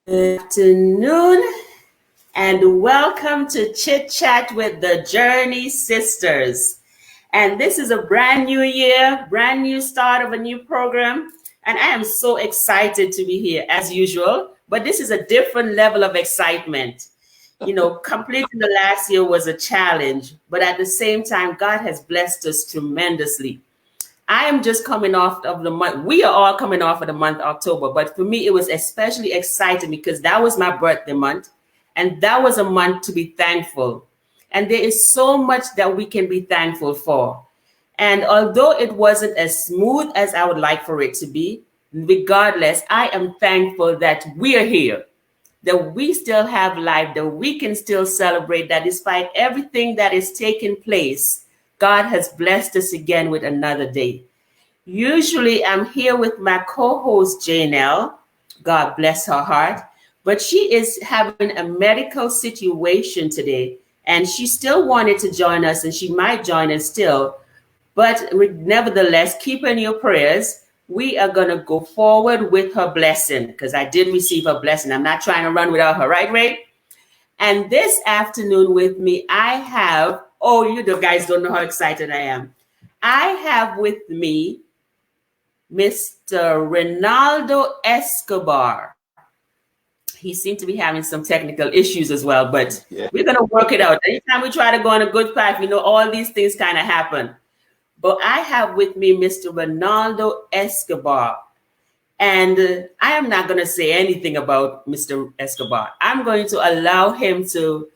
Good afternoon and welcome to Chit Chat with the Journey Sisters. And this is a brand new year, brand new start of a new program. And I am so excited to be here as usual, but this is a different level of excitement. Completing the last year was a challenge, but at the same time, God has blessed us tremendously. I am just coming off of the month. We are all coming off of the month October, but for me, it was especially exciting because that was my birthday month, and that was a month to be thankful. And there is so much that we can be thankful for. And although it wasn't as smooth as I would like for it to be, regardless, I am thankful that we are here, that we still have life, that we can still celebrate, that despite everything that is taking place, God has blessed us again with another day. Usually I'm here with my co-host Janelle. God bless her heart. But she is having a medical situation today, and she still wanted to join us, and she might join us still. But nevertheless, keep her in your prayers. We are going to go forward with her blessing because I did receive her blessing. I'm not trying to run without her, right, Ray? And this afternoon with me, I have, you the guys don't know how excited I am. I have with me Mr. Reynaldo Escobar. He seemed to be having some technical issues as well, but we're going to work it out. Anytime we try to go on a good path, all these things kind of happen. But I have with me Mr. Reynaldo Escobar. And I am not going to say anything about Mr. Escobar. I'm going to allow him to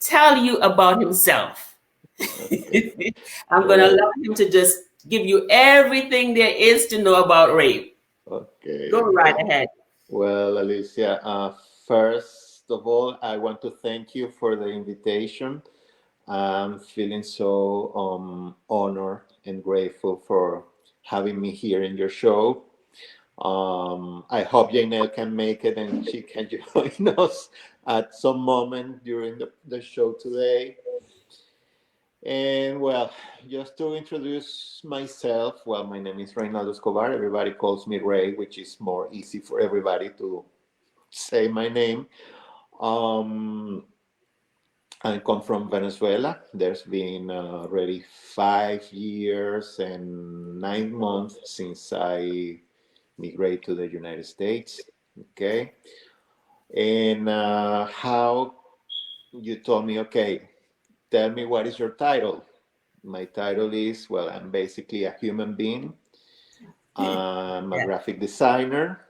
tell you about himself. I'm going to allow him to just give you everything there is to know about Ray. Okay. Go right ahead. Well, Alicia, first of all, I want to thank you for the invitation. I'm feeling so honored and grateful for having me here in your show. I hope Janelle can make it and she can join us at some moment during the show today. And well, just to introduce myself, well, my name is Reynaldo Escobar. Everybody calls me Ray, which is more easy for everybody to say my name. Um, I come from Venezuela. There's been already 5 years and 9 months since I migrated to the United States. Okay. And how you told me, okay, tell me what is your title. My title is, well, I'm basically a human being. I'm a graphic designer,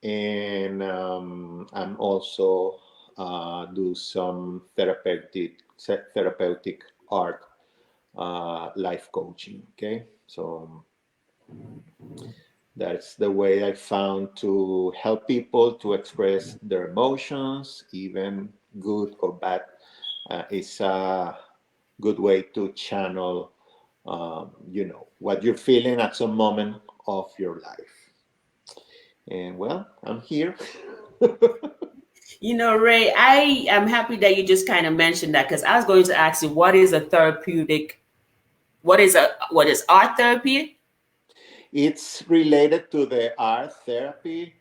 and I'm also do some therapeutic art, life coaching. Okay, so that's the way I found to help people to express their emotions, even good or bad. It's a good way to channel, what you're feeling at some moment of your life. And well, I'm here. Ray, I am happy that you just kind of mentioned that because I was going to ask you what is art therapy? It's related to the art therapy,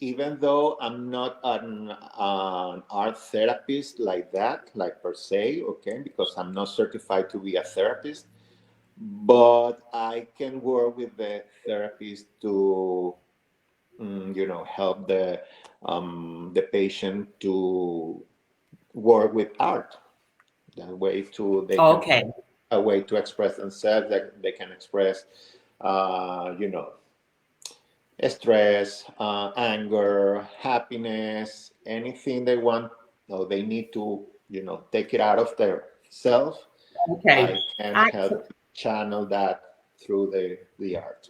even though I'm not an art therapist like that, like per se, okay, because I'm not certified to be a therapist, but I can work with the therapist to, help the patient to work with art. That way, to they can Okay. a way to express themselves. That they can express, uh, you know, stress, anger, happiness, anything they want or they need to, take it out of their self. Okay. I can I help channel that through the art.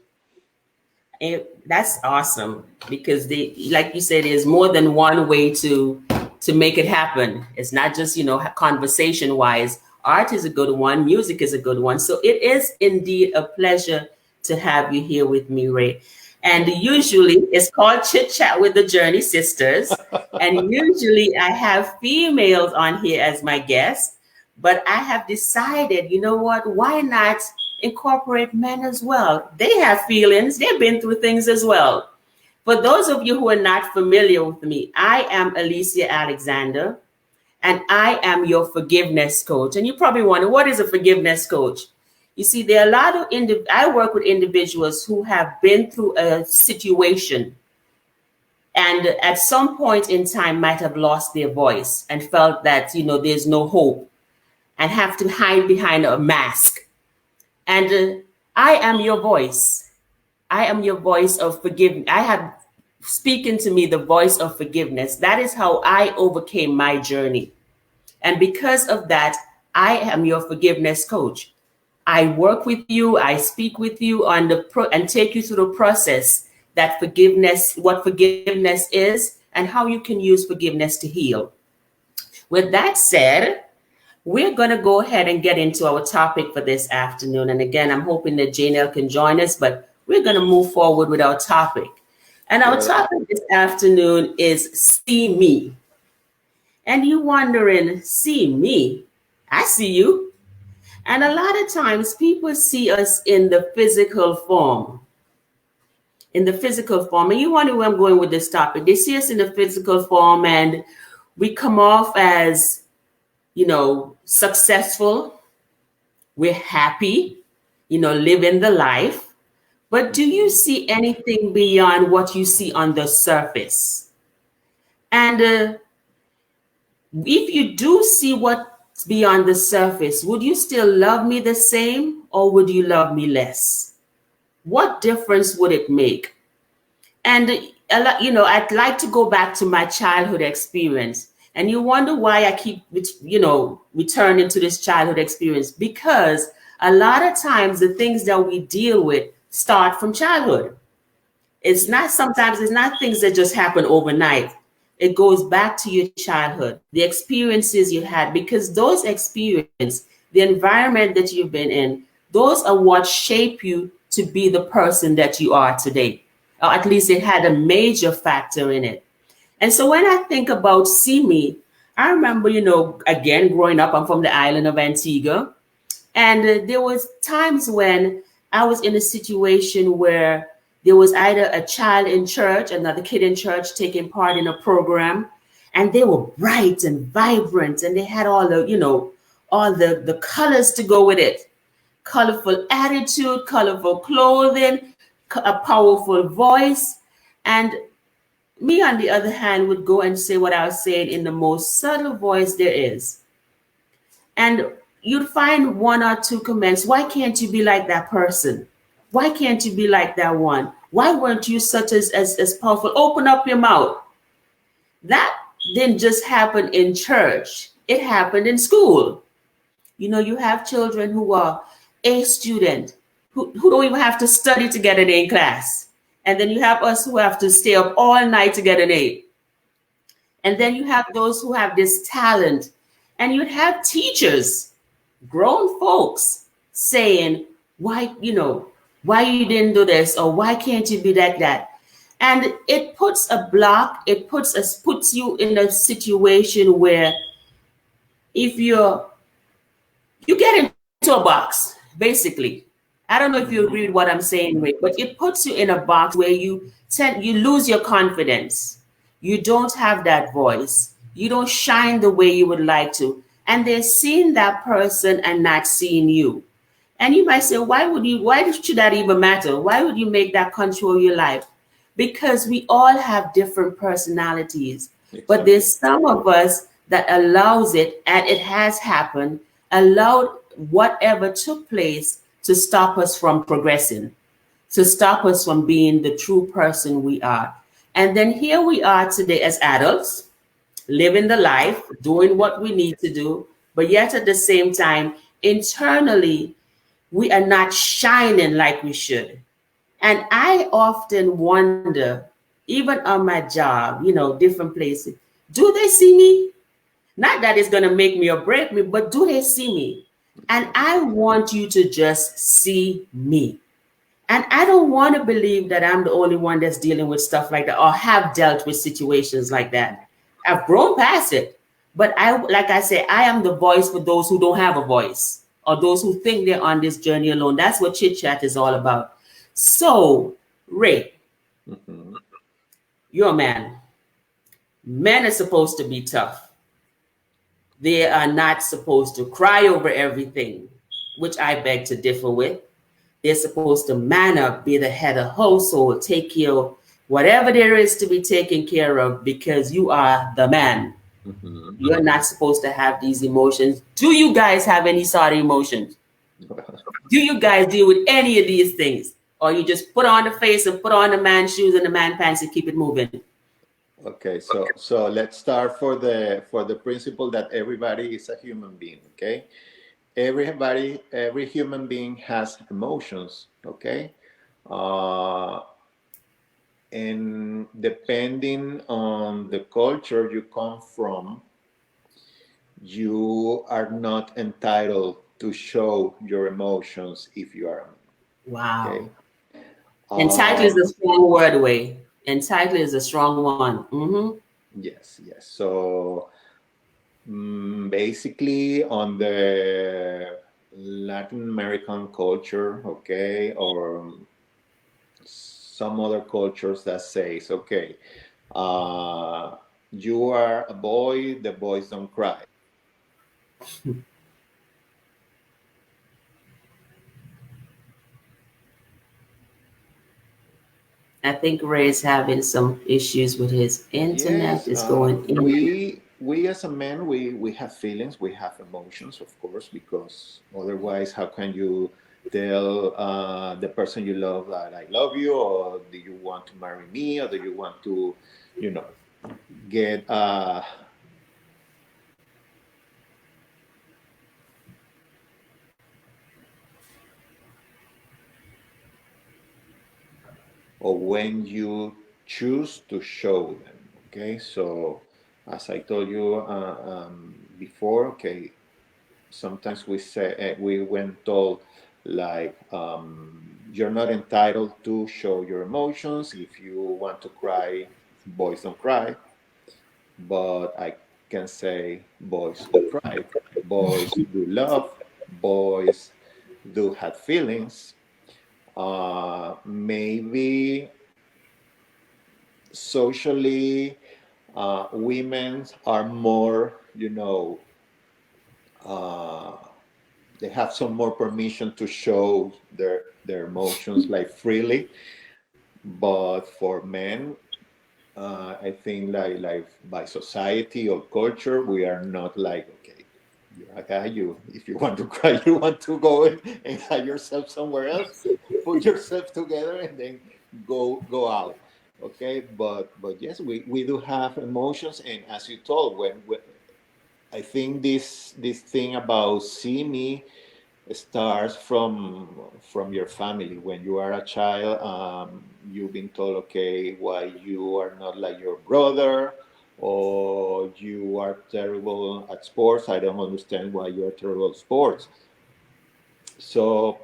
That's awesome because like you said, there's more than one way to make it happen. It's not just conversation wise. Art is a good one. Music is a good one. So it is indeed a pleasure to have you here with me, Ray. And usually it's called Chit Chat with the Journey Sisters. And usually I have females on here as my guests, but I have decided, you know what? Why not incorporate men as well? They have feelings, they've been through things as well. For those of you who are not familiar with me, I am Alicia Alexander, and I am your forgiveness coach. And you probably wonder, what is a forgiveness coach? You see, there are a lot of I work with individuals who have been through a situation and at some point in time might have lost their voice and felt that, there's no hope and have to hide behind a mask. And I am your voice. I am your voice of forgiveness. I have speaking to me the voice of forgiveness. That is how I overcame my journey. And because of that, I am your forgiveness coach. I work with you, I speak with you on and take you through the process that what forgiveness is, and how you can use forgiveness to heal. With that said, we're going to go ahead and get into our topic for this afternoon. And again, I'm hoping that Janelle can join us, but we're going to move forward with our topic. And our topic this afternoon is See Me. And you wondering, see me? I see you. And a lot of times people see us in the physical form. In the physical form. And you wonder where I'm going with this topic. They see us in the physical form and we come off as, successful. We're happy, living the life. But do you see anything beyond what you see on the surface? And if you do see what's beyond the surface, would you still love me the same or would you love me less? What difference would it make? And, I'd like to go back to my childhood experience. And you wonder why I keep, returning to this childhood experience, because a lot of times the things that we deal with start from childhood. Sometimes it's not things that just happen overnight. It goes back to your childhood, the experiences you had, because those experiences, the environment that you've been in, those are what shape you to be the person that you are today. Or at least it had a major factor in it. And so when I think about See Me, I remember, again, growing up, I'm from the island of Antigua. And there was times when I was in a situation where there was either a child in church, another kid in church taking part in a program, and they were bright and vibrant, and they had all the colors to go with it. Colorful attitude, colorful clothing, a powerful voice. And me, on the other hand, would go and say what I was saying in the most subtle voice there is. And you'd find one or two comments. Why can't you be like that person? Why can't you be like that one? Why weren't you such as powerful? Open up your mouth. That didn't just happen in church. It happened in school. You have children who are A student, who don't even have to study to get an A in class. And then you have us who have to stay up all night to get an A. And then you have those who have this talent. And you'd have teachers, grown folks, saying, why you didn't do this, or why can't you be like that? And it puts a block, puts you in a situation where if you get into a box, basically. I don't know if you agree with what I'm saying, Rick, but it puts you in a box where you lose your confidence. You don't have that voice. You don't shine the way you would like to. And they're seeing that person and not seeing you. And you might say, why should that even matter? Why would you make that control your life? Because we all have different personalities. Exactly. But there's some of us that allows it, and it has happened, allowed whatever took place to stop us from progressing, to stop us from being the true person we are. And then here we are today as adults, living the life, doing what we need to do, but yet at the same time, internally, we are not shining like we should. And I often wonder, even on my job, different places, do they see me? Not that it's going to make me or break me, but do they see me? And I want you to just see me. And I don't want to believe that I'm the only one that's dealing with stuff like that or have dealt with situations like that. I've grown past it. But like I say, I am the voice for those who don't have a voice or those who think they're on this journey alone. That's what Chit Chat is all about. So, Ray, You're a man. Men are supposed to be tough. They are not supposed to cry over everything, which I beg to differ with. They're supposed to man up, be the head of household, take care of whatever there is to be taken care of because you are the man. Mhm. You're not supposed to have these emotions. Do you guys have any sort of emotions? Do you guys deal with any of these things? Or you just put on the face and put on the man shoes and the man pants and keep it moving? Okay, so let's start for the principle that everybody is a human being. Okay, every human being has emotions. Okay, uh, and depending on the culture you come from, you are not entitled to show your emotions if you are a man. Wow. Okay. Entitled is Um, a strong word, way. Entitled is a strong one. Mm-hmm. yes, yes. So basically, on the Latin American culture, okay, or some other cultures that says, okay, uh, you are a boy, the boys don't cry. I think Ray is having some issues with his internet. Yes, It's going in. we as a man we have feelings, we have emotions, of course, because otherwise, how can you tell the person you love that I love you, or do you want to marry me, or do you want to, you know, get or when you choose to show them. Okay, so as I told you before, okay, sometimes we say we went told like you're not entitled to show your emotions. If you want to cry, boys don't cry. But I can say boys do cry, boys do love, boys do have feelings. Maybe socially, women are more, uh, they have some more permission to show their emotions like freely. But for men, I think like by society or culture, we are not like okay, you're a guy. You if you want to cry, you want to go and hide yourself somewhere else, put yourself together, and then go out. Okay, but yes, we do have emotions, and as you told, when I think this thing about see me starts from your family. When you are a child, you've been told, okay, why you are not like your brother, or you are terrible at sports. I don't understand why you are terrible at sports. So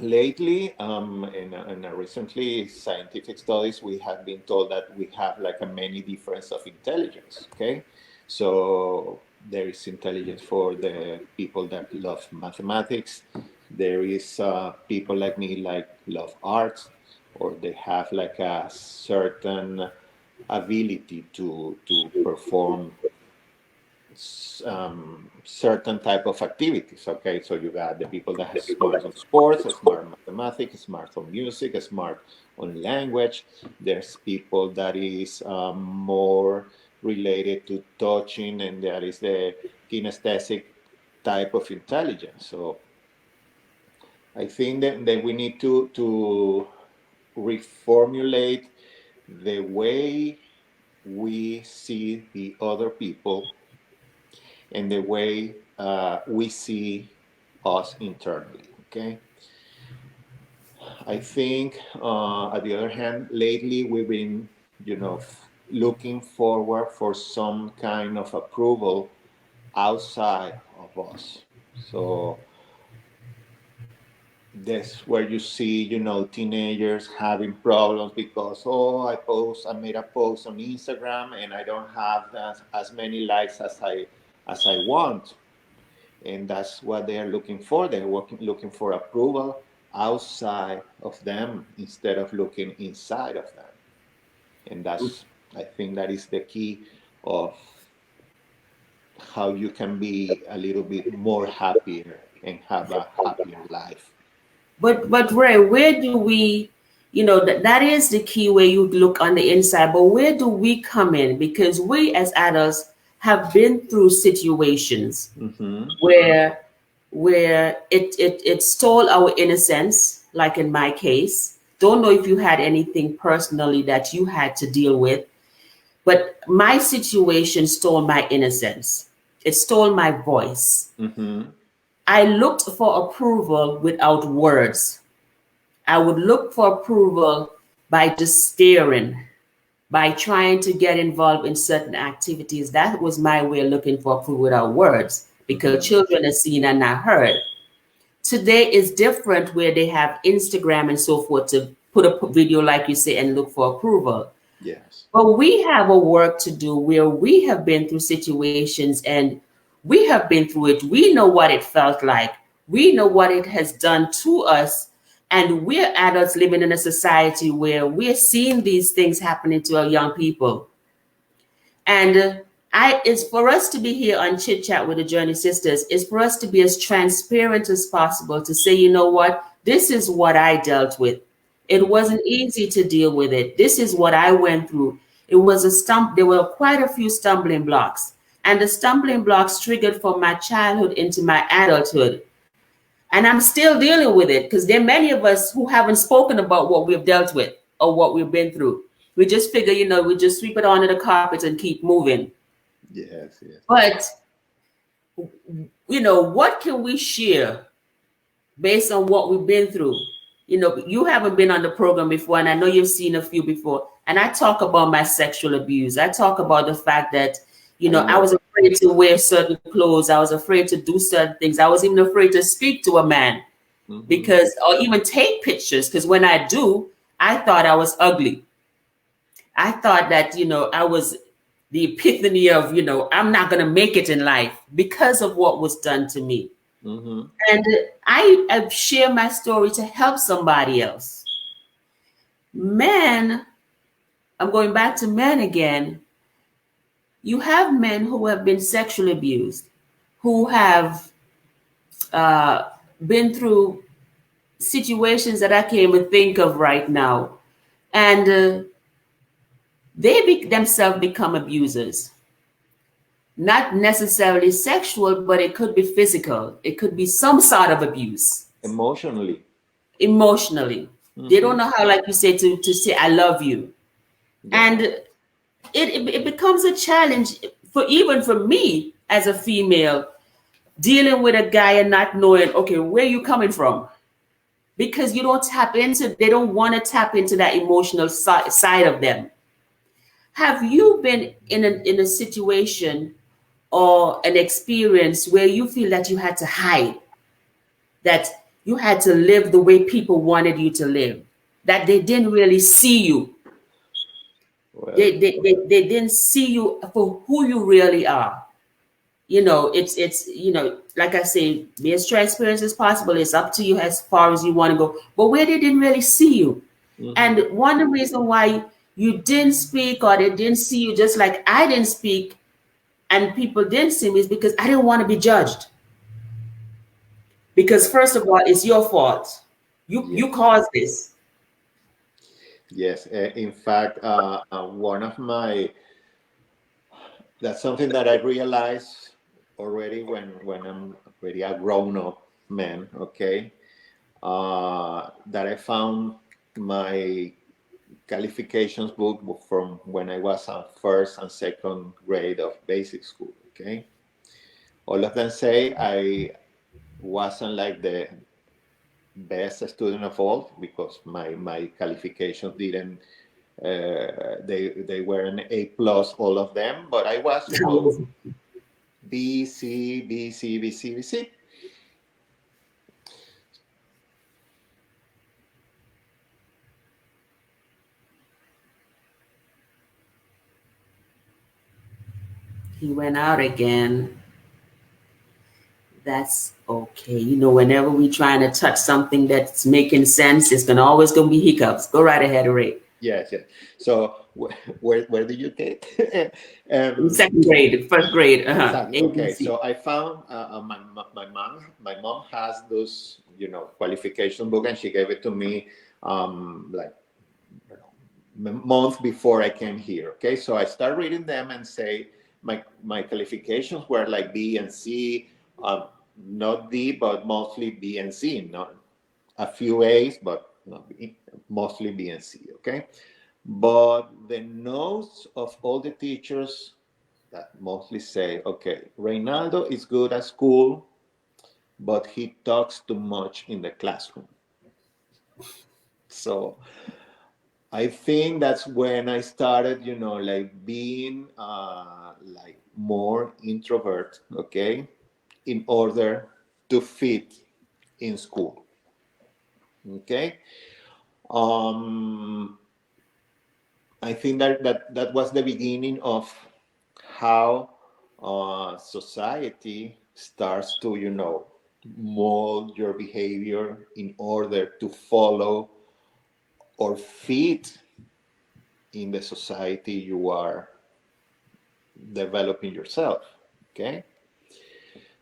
lately, in recently scientific studies, we have been told that we have like a many difference of intelligence. Okay, so there is intelligence for the people that love mathematics. There is people like me like love arts, or they have like a certain ability to perform certain type of activities. Okay, so you got the people that are smart on sports, smart on mathematics, smart on music, smart on language. There's people that is more related to touching, and that is the kinesthetic type of intelligence. So I think that we need to reformulate the way we see the other people and the way we see us internally. Okay, I think at the other hand, lately we've been, looking forward for some kind of approval outside of us. So that's where you see, teenagers having problems because I made a post on Instagram and I don't have as many likes as I want, and that's what they are looking for. They're looking for approval outside of them instead of looking inside of them. and that's, I think that is the key of how you can be a little bit more happier and have a happier life. But Ray, where do we, that is the key where you look on the inside, but where do we come in? Because we as adults have been through situations Mm-hmm. where it stole our innocence, like in my case. Don't know if you had anything personally that you had to deal with, but my situation stole my innocence. It stole my voice. Mm-hmm. I looked for approval without words. I would look for approval by just staring, by trying to get involved in certain activities. That was my way of looking for approval without words, because Mm-hmm. children are seen and not heard. Today is different where they have Instagram and so forth to put a video, like you say, and look for approval. Yes. But we have a work to do where we have been through situations and we have been through it. We know what it felt like. We know what it has done to us. And we're adults living in a society where we're seeing these things happening to our young people. And it's for us to be here on Chit Chat with the Journey Sisters, is for us to be as transparent as possible to say, you know what, this is what I dealt with. It wasn't easy to deal with it. This is what I went through. It was there were quite a few stumbling blocks. And the stumbling blocks triggered from my childhood into my adulthood. And I'm still dealing with it because there are many of us who haven't spoken about what we've dealt with or what we've been through. We just figure, we just sweep it under the carpet and keep moving. Yes. Yes. But, what can we share based on what we've been through? You haven't been on the program before, and I know you've seen a few before. And I talk about my sexual abuse. I talk about the fact that, I I was know. afraid to wear certain clothes. I was afraid to do certain things. I was even afraid to speak to a man Mm-hmm. because, or even take pictures, because when I do, I thought I was ugly. I thought that, I was the epiphany of, I'm not going to make it in life because of what was done to me. Mm-hmm. And I share my story to help somebody else. Men, I'm going back to men again. You have men who have been sexually abused, who have uh, been through situations that I can't even think of right now. And themselves become abusers. Not necessarily sexual, but it could be physical. It could be some sort of abuse Emotionally. emotionally. They Mm-hmm. don't know how, like you say, to say, I love you. Yeah. And it becomes a challenge for me as a female, dealing with a guy and not knowing, okay, where you coming from? Because they don't want to tap into that emotional side of them. Have you been in a situation or an experience where you feel that you had to hide, that you had to live the way people wanted you to live, that they didn't really see you? Well. They didn't see you for who you really are. It's like I say, be as transparent as possible. It's up to you as far as you want to go. But where they didn't really see you. Mm-hmm. And one of the reasons why you didn't speak or they didn't see you, just like I didn't speak and people didn't see me, is because I didn't want to be judged. Because first of all, it's your fault. You Yes. caused this. Yes. In fact, one of my that's something that I realized already when I'm already a grown up man. Okay, that I found my qualifications book from when I was on first and second grade of basic school. Okay, all of them say I wasn't like the best student of all because my qualifications didn't they were an A plus all of them, but I was B C B C B C B C. He went out again. That's okay. Whenever we trying to touch something that's making sense, it's gonna always gonna be hiccups. Go right ahead, Ray. Yes, yes. So where did you get? um, Second grade, first grade, exactly. Okay. ABC. So I found my mom has those qualification book, and she gave it to me like month before I came here. Okay, so I start reading them and say my qualifications were like B and C, not D, but mostly B and C. Not a few A's, but not B, mostly B and C. Okay, but the notes of all the teachers that mostly say, okay, Reynaldo is good at school, but he talks too much in the classroom. So I think that's when I started, like being like more introvert, okay, in order to fit in school, okay. Um, I think that was the beginning of how society starts to, mold your behavior in order to follow or fit in the society you are developing yourself. Okay.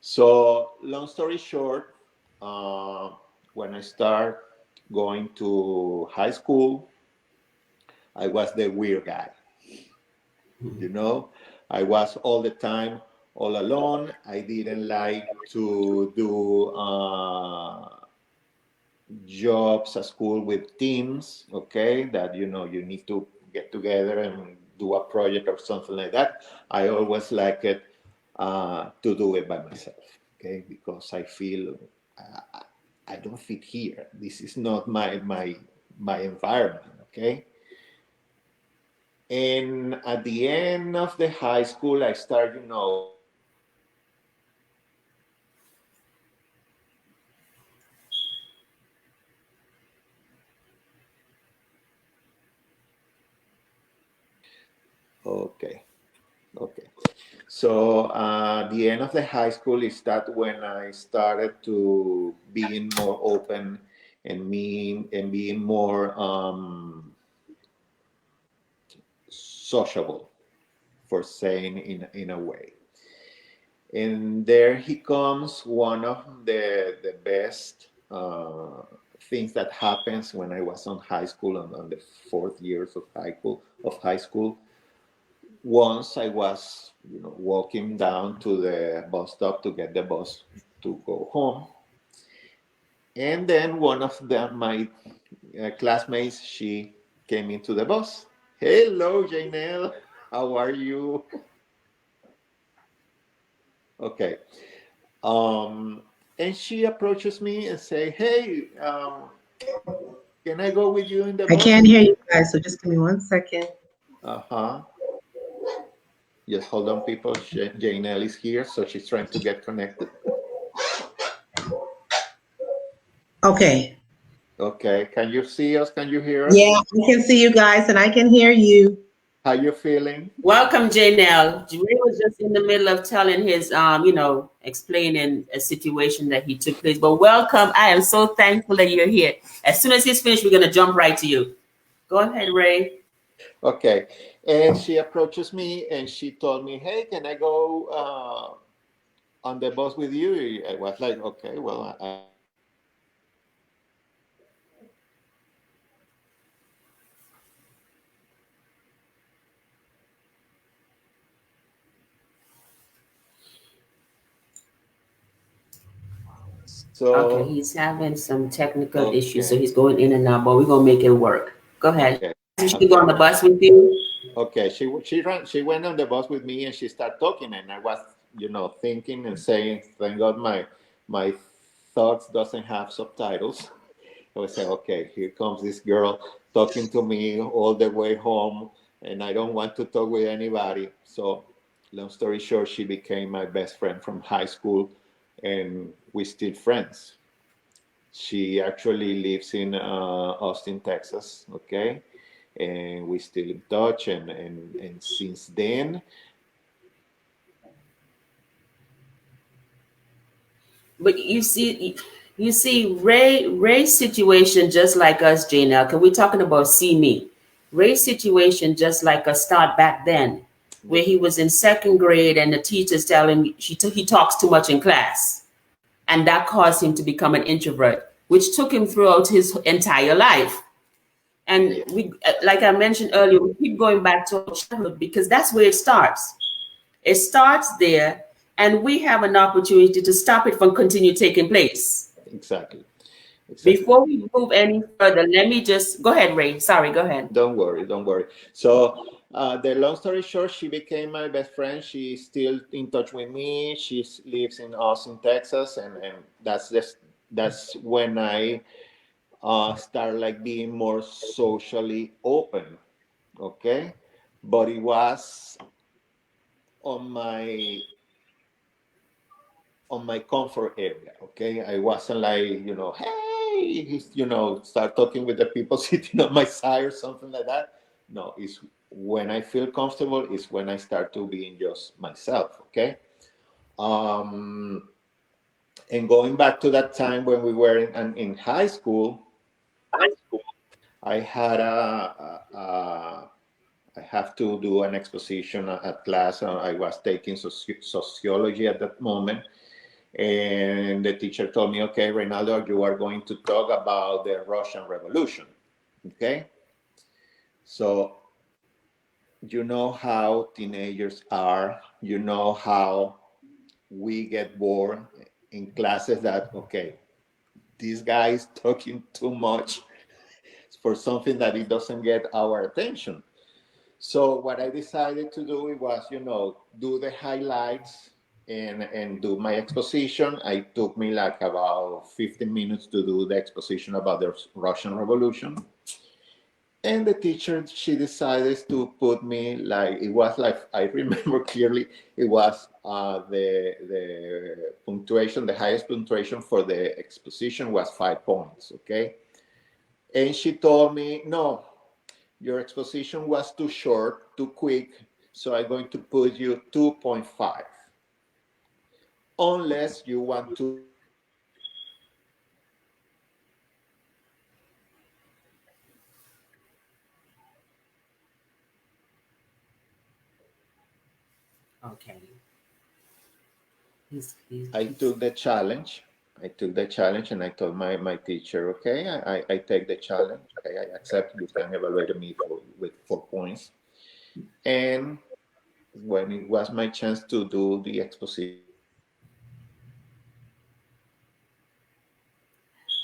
So, long story short, uh, when I start going to high school, I was the weird guy. You know, I was all the time all alone. I didn't like to do jobs at school with teams, okay, that you need to get together and do a project or something like that. I always like it to do it by myself, okay, because I feel uh, I don't fit here. This is not my environment, okay. And at the end of the high school, I start, okay, okay. So the end of the high school is that when I started to being more open and being more sociable, for saying in a way. And there he comes one of the best things that happens when I was on high school on the fourth years of high school. Once I was, walking down to the bus stop to get the bus to go home, and then one of my classmates, she came into the bus. Hello, Janelle. How are you? Okay. And she approaches me and say, "Hey, can I go with you in the I bus?" can't hear you guys, so just give me 1 second. Uh huh. Just hold on, people. Janelle is here, so she's trying to get connected. Okay. Okay. Can you see us? Can you hear us? Yeah, I can see you guys and I can hear you. How you feeling? Welcome, Janelle. Ray was just in the middle of telling his, explaining a situation that he took place. But welcome. I am so thankful that you're here. As soon as he's finished, we're going to jump right to you. Go ahead, Ray. Okay. And she approaches me and she told me, "Hey, can I go on the bus with you?" I was like, "Okay, well, I don't know where you're going, but Okay, so he's having some technical issues, so okay, he's going in and out, but we're going to make it work. Go ahead. okay, She can go okay." on the bus with you. Okay, she went on the bus with me and she started talking, and I was thinking and saying, "Thank God my thoughts doesn't have subtitles." I was saying, "Okay, here comes this girl talking to me all the way home, and I don't want to talk with anybody." So, long story short, she became my best friend from high school, and we still friends. She actually lives in Austin, Texas. Okay, and we still in touch, and since then, But you see, Ray's situation just like us, Janelle. Cause we're talking about see me. Ray's situation just like a start back then, where he was in second grade and the teachers tell him he talks too much in class. And that caused him to become an introvert, which took him throughout his entire life. And Yeah, we, like I mentioned earlier, we keep going back to our childhood because that's where it starts. It starts there, and we have an opportunity to stop it from continue taking place. exactly, exactly. Before we move any further, let me just go ahead, Ray. Sorry, go ahead. Don't worry, don't worry. So, the long story short, she became my best friend. She's still in touch with me. She lives in Austin, Texas, and that's when I start like being more socially open. Okay, but it was on my on my comfort area. Okay, I wasn't like, hey, start talking with the people sitting on my side or something like that. No, it's when I feel comfortable is when I start to being just myself. Okay. um and going back to that time when we were in high school, I had I have to do an exposition at class. I was taking sociology at that moment. And the teacher told me, okay, Reynaldo, you are going to talk about the Russian Revolution. Okay. So, you know how teenagers are, you know how we get bored in classes that, okay, this guy is talking too much for something that it doesn't get our attention. So what I decided to do was, do the highlights and do my exposition. It took me like about 15 minutes to do the exposition about the Russian Revolution. And the teacher, she decided to put me like, it was like, I remember clearly, it was the punctuation, the highest punctuation for the exposition was 5 points, okay? And she told me, no, your exposition was too short, too quick, so I'm going to put you 2.5. Unless you want to Okay. He's I took the challenge. I took the challenge and I told my teacher, okay, I take the challenge. Okay, I accept you can evaluate me with 4 points. And when it was my chance to do the exposition,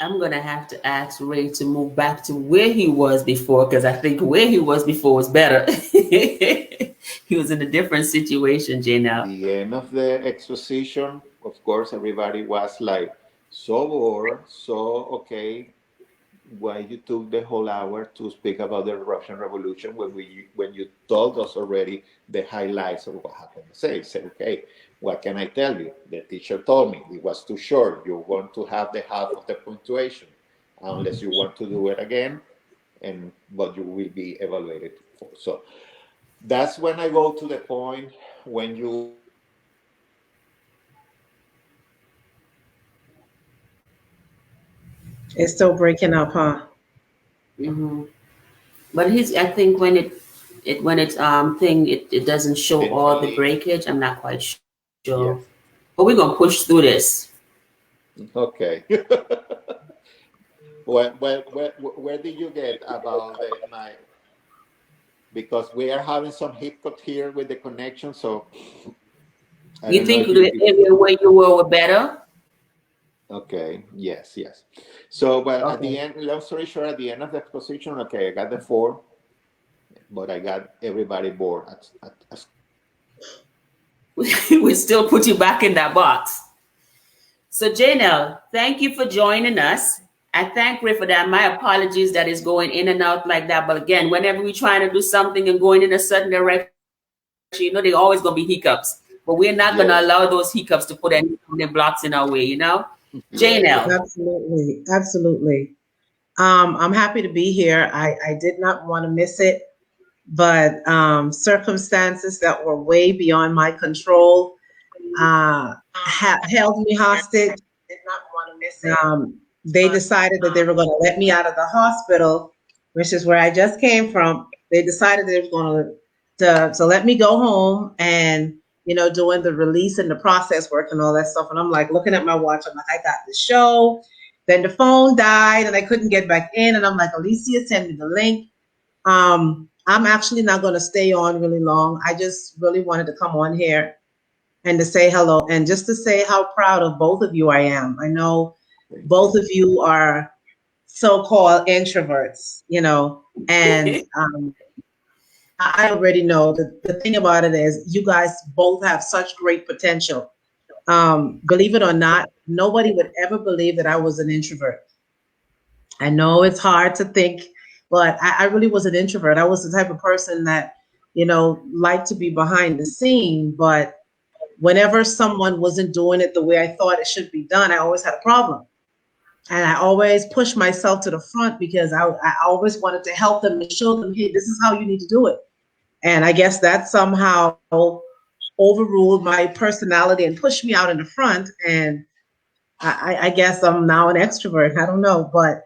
I'm gonna have to ask Ray to move back to where he was before because I think where he was before was better. He was in a different situation, Jay. Now, the end of the exposition, of course, everybody was like so bored. So, okay, why you took the whole hour to speak about the Russian Revolution when you told us already the highlights of what happened? Say, okay, what can I tell you? The teacher told me it was too short. You want to have the half of the punctuation, unless you want to do it again, and but you will be evaluated for. So that's when I go to the point when you It's still breaking up, huh? hmm but his I think when it's thing it doesn't show all the eventually, breakage. I'm not quite sure, yes, but we're gonna push through this. okay. Where did you get about my? Because we are having some hiccup here with the connection, so I You don't know think if you. the area where you were better? Okay, yes, yes. So, well, at the Okay. end, long story short, at the end of the exposition, okay, I got the 4, but I got everybody bored. We still put you back in that box. So, Janelle, thank you for joining us. I thank Ray for that. My apologies that is going in and out like that. But again, whenever we're trying to do something and going in a certain direction, there always going to be hiccups. But we're not going to allow Yes, those hiccups to put any blocks in our way. yes. Janelle. Absolutely. Absolutely. I'm happy to be here. I did not want to miss it, but circumstances that were way beyond my control held me hostage. They decided that they were going to let me out of the hospital, which is where I just came from. they decided they were going to let me go home and doing the release and the process work and all that stuff. And I'm like looking at my watch. I'm like, I got the show. Then the phone died and I couldn't get back in. And I'm like, Alicia, send me the link. I'm actually not going to stay on really long. I just really wanted to come on here and to say hello and just to say how proud of both of you I am. I know Thank both you. of you are so-called introverts, and I already know that the thing about it is you guys both have such great potential. Believe it or not, nobody would ever believe that I was an introvert. I know it's hard to think, but I really was an introvert. I was the type of person that, liked to be behind the scene, but whenever someone wasn't doing it the way I thought it should be done, I always had a problem. And I always pushed myself to the front because I always wanted to help them and show them, hey, this is how you need to do it. And I guess that somehow overruled my personality and pushed me out in the front. And I guess I'm now an extrovert. I don't know. But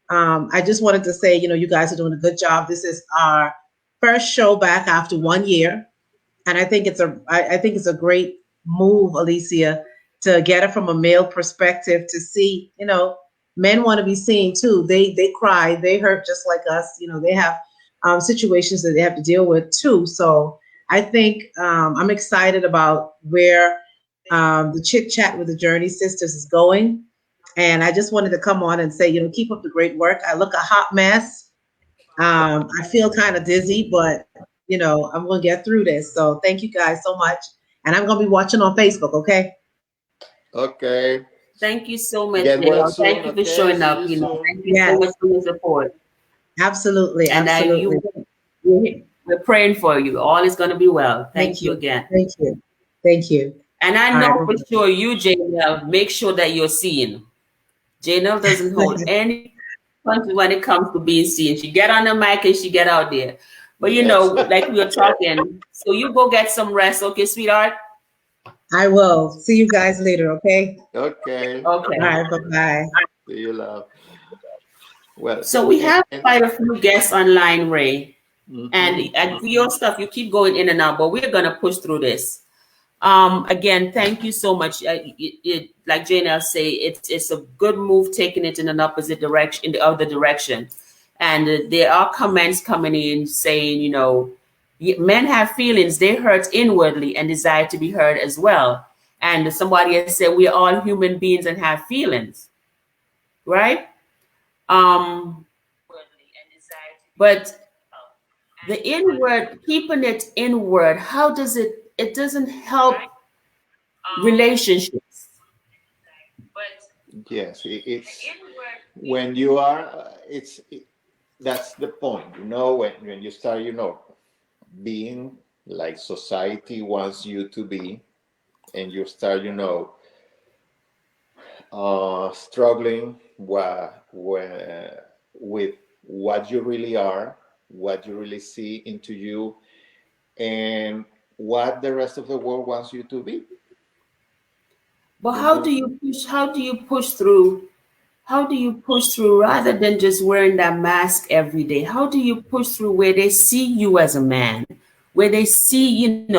I just wanted to say, you guys are doing a good job. This is our first show back after 1 year. And I think it's a great move, Alicia, to get it from a male perspective to see, men want to be seen too. They cry, they hurt just like us. They have situations that they have to deal with too. So I think I'm excited about where the chit chat with the Journey Sisters is going. And I just wanted to come on and say, keep up the great work. I look a hot mess. I feel kind of dizzy, but I'm gonna get through this. So thank you guys so much. And I'm gonna be watching on Facebook, okay? Okay. Thank you so much, Get well JL. soon. Thank you for Okay. showing See up. you soon. Thank you so much Yes, for your support. absolutely, And absolutely. we're praying for you. All is going to be well. Thank Thank you you. again. Thank you. Thank you. And I All right, know for bye-bye. sure you, JL, make sure that you're seen. JL doesn't hold any punches when it comes to being seen. She get on the mic and she get out there. But Yes. like we were talking, so you go get some rest, okay, sweetheart? I will. See you guys later, okay? Okay. All Okay. right, bye-bye. See you, love. Well, So we have and quite a few guests online, Ray. mhm, And for your stuff, you keep going in and out, but we're gonna push through this. Again, thank you so much. Like Janelle say, it's a good move taking it in an opposite direction, in the other direction. And there are comments coming in saying, men have feelings; they hurt inwardly and desire to be heard as well. And somebody has said we are all human beings and have feelings, right? Um, but the inward, keeping it inward, how does it? It doesn't help relationships. yes, it's when you are. That's the point. When you start, being like society wants you to be, and you start, struggling with what you really are, what you really see into you, and what the rest of the world wants you to be. But You know, how do you push through? How do you push through rather than just wearing that mask every day? How do you push through where they see you as a man, where they see, and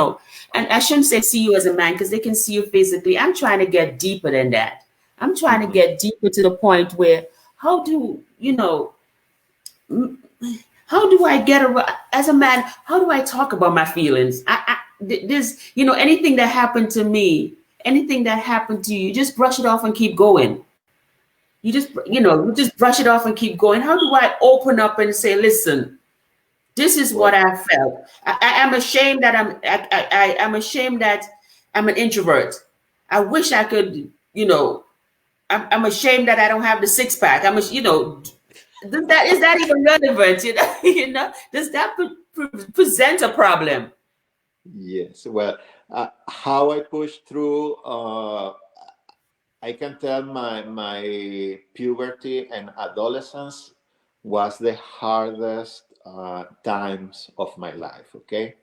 I shouldn't say see you as a man because they can see you physically. I'm trying to get deeper than that. I'm trying to mhm. get deeper to the point where how do, how do I get around as a man? How do I talk about my feelings? There's, anything that happened to me, anything that happened to you, just brush it off and keep going. You just brush it off and keep going. How do I open up and say, listen, this is what Well, I felt. I am ashamed that I'm ashamed that I'm an introvert. I wish I could, I'm ashamed that I don't have the six pack. Is that even relevant? Does that present a problem? yes. Well, how I push through, I can tell my puberty and adolescence was the hardest times of my life. Okay,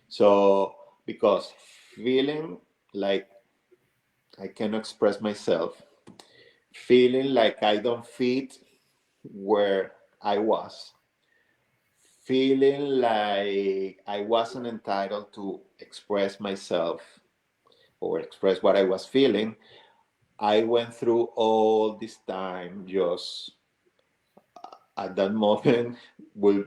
so because feeling like I cannot express myself, feeling like I don't fit where I was, feeling like I wasn't entitled to express myself or express what I was feeling, I went through all this time just at that moment will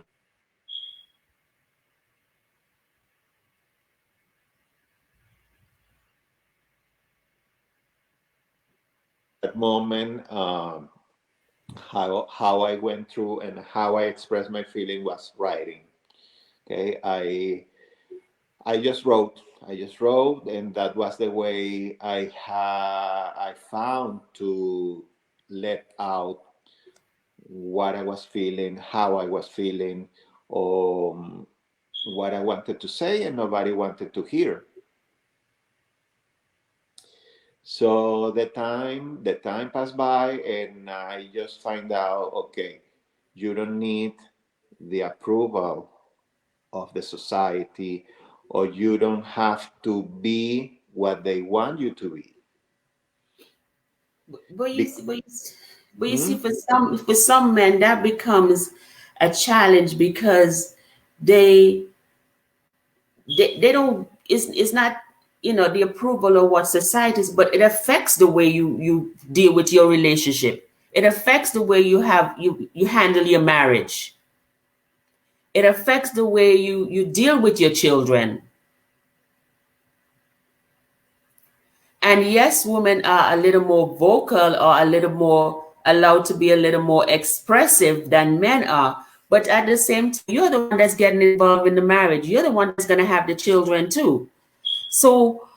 that moment how I went through and how I expressed my feeling was writing. Okay, I just wrote. I just wrote, and that was the way I found to let out what I was feeling, how I was feeling, um, what I wanted to say, and nobody wanted to hear. So the time passed by, and I just find out, okay, you don't need the approval of the society, or you don't have to be what they want you to be. But you Be- see, but you see, Hmm? for some men that becomes a challenge because they they don't. It's not the approval of what society is, but it affects the way you deal with your relationship. It affects the way you handle your marriage. It affects the way you deal with your children. And yes, women are a little more vocal or a little more allowed to be a little more expressive than men are. But at the same time, you're the one that's getting involved in the marriage. You're the one that's going to have the children too. So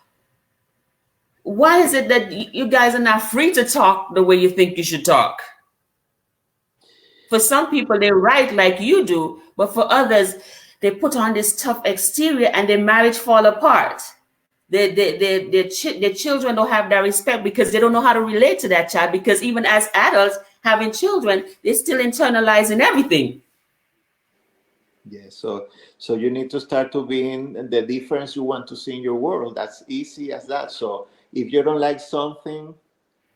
why is it that you guys are not free to talk the way you think you should talk? For some people, they write like you do, but for others, they put on this tough exterior and their marriage fall apart. Their children don't have that respect because they don't know how to relate to that child, because even as adults having children, they're still internalizing everything. Yeah, so you need to start to being the difference you want to see in your world. That's easy as that. So if you don't like something,